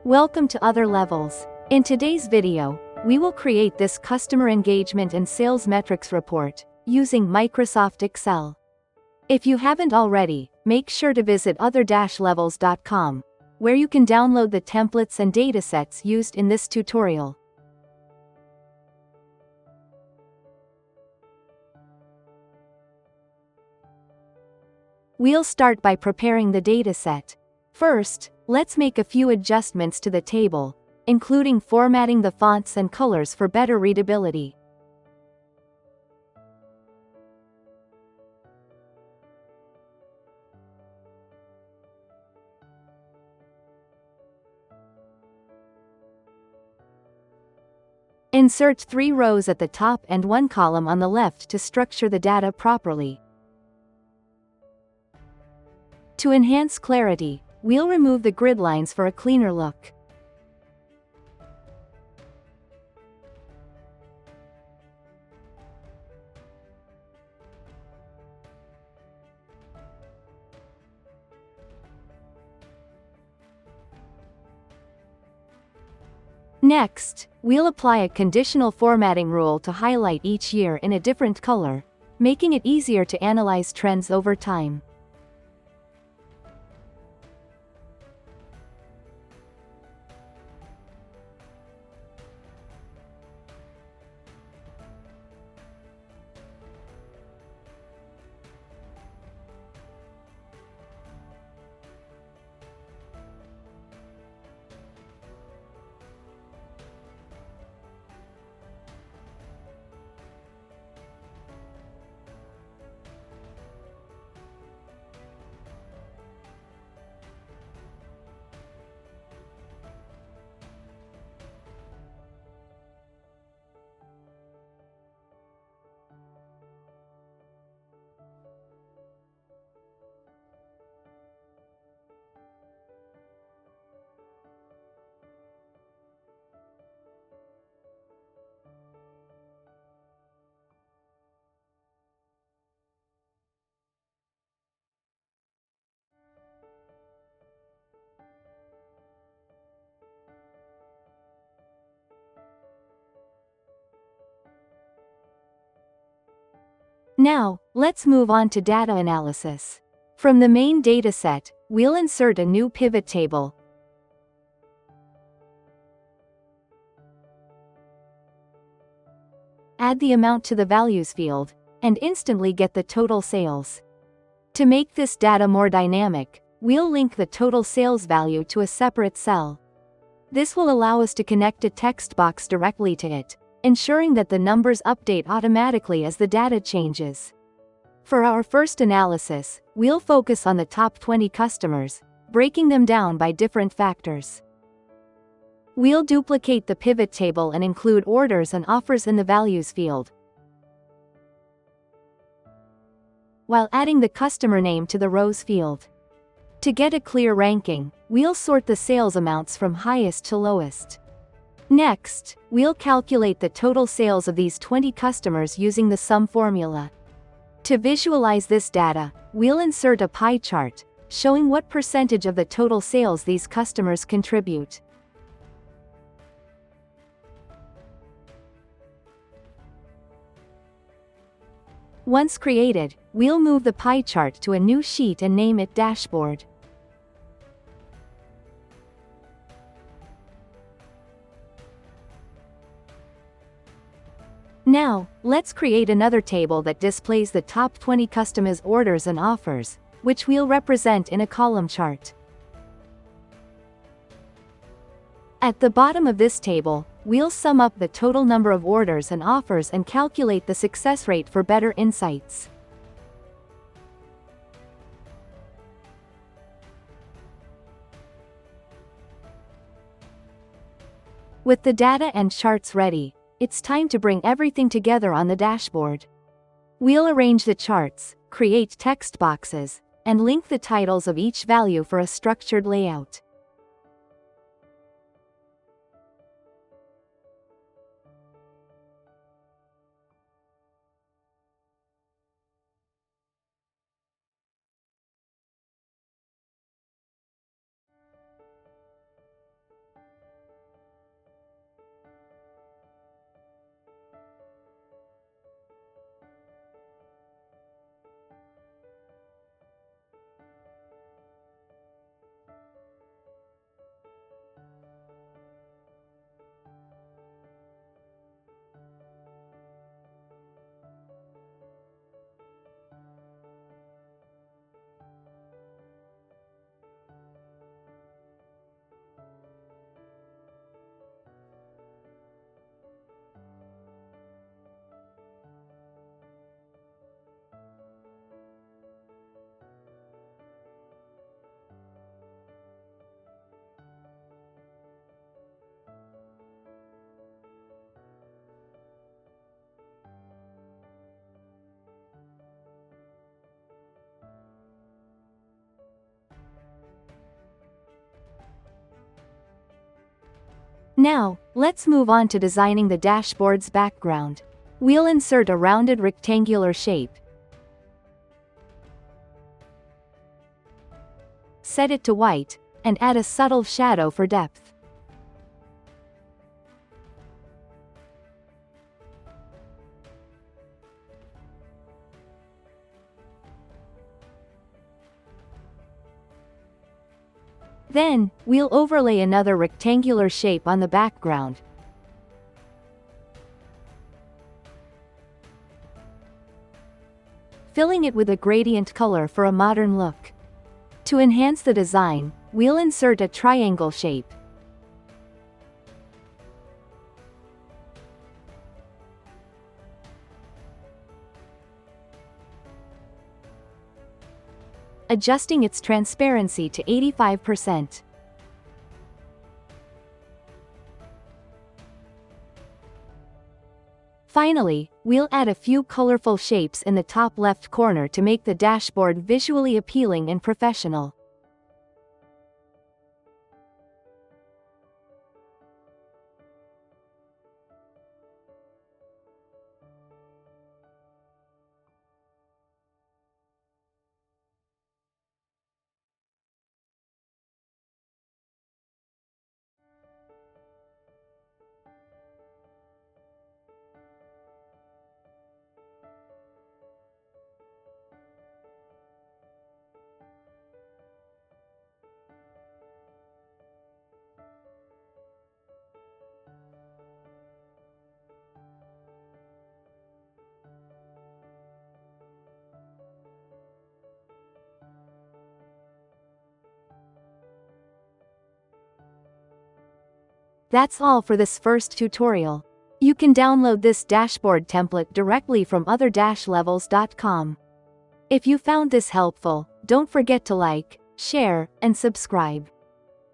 Welcome to Other Levels. In today's video, we will create this customer engagement and sales metrics report using Microsoft Excel. If you haven't already, make sure to visit other-levels.com, where you can download the templates and datasets used in this tutorial. We'll start by preparing the dataset. First, let's make a few adjustments to the table, including formatting the fonts and colors for better readability. Insert 3 rows at the top and 1 column on the left to structure the data properly. To enhance clarity, we'll remove the grid lines for a cleaner look. Next, we'll apply a conditional formatting rule to highlight each year in a different color, making it easier to analyze trends over time. Now, let's move on to data analysis. From the main dataset, we'll insert a new pivot table. Add the amount to the values field, and instantly get the total sales. To make this data more dynamic, we'll link the total sales value to a separate cell. This will allow us to connect a text box directly to it, ensuring that the numbers update automatically as the data changes. For our first analysis, we'll focus on the top 20 customers, breaking them down by different factors. We'll duplicate the pivot table and include orders and offers in the values field, while adding the customer name to the rows field. To get a clear ranking, we'll sort the sales amounts from highest to lowest. Next, we'll calculate the total sales of these 20 customers using the sum formula. To visualize this data, we'll insert a pie chart, showing what percentage of the total sales these customers contribute. Once created, we'll move the pie chart to a new sheet and name it Dashboard. Now, let's create another table that displays the top 20 customers' orders and offers, which we'll represent in a column chart. At the bottom of this table, we'll sum up the total number of orders and offers and calculate the success rate for better insights. With the data and charts ready, it's time to bring everything together on the dashboard. We'll arrange the charts, create text boxes, and link the titles of each value for a structured layout. Now, let's move on to designing the dashboard's background. We'll insert a rounded rectangular shape. Set it to white, and add a subtle shadow for depth. Then, we'll overlay another rectangular shape on the background. Filling it with a gradient color for a modern look. To enhance the design, we'll insert a triangle shape. Adjusting its transparency to 85%. Finally, we'll add a few colorful shapes in the top left corner to make the dashboard visually appealing and professional. That's all for this first tutorial. You can download this dashboard template directly from other-levels.com. If you found this helpful, don't forget to like, share, and subscribe.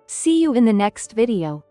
See you in the next video.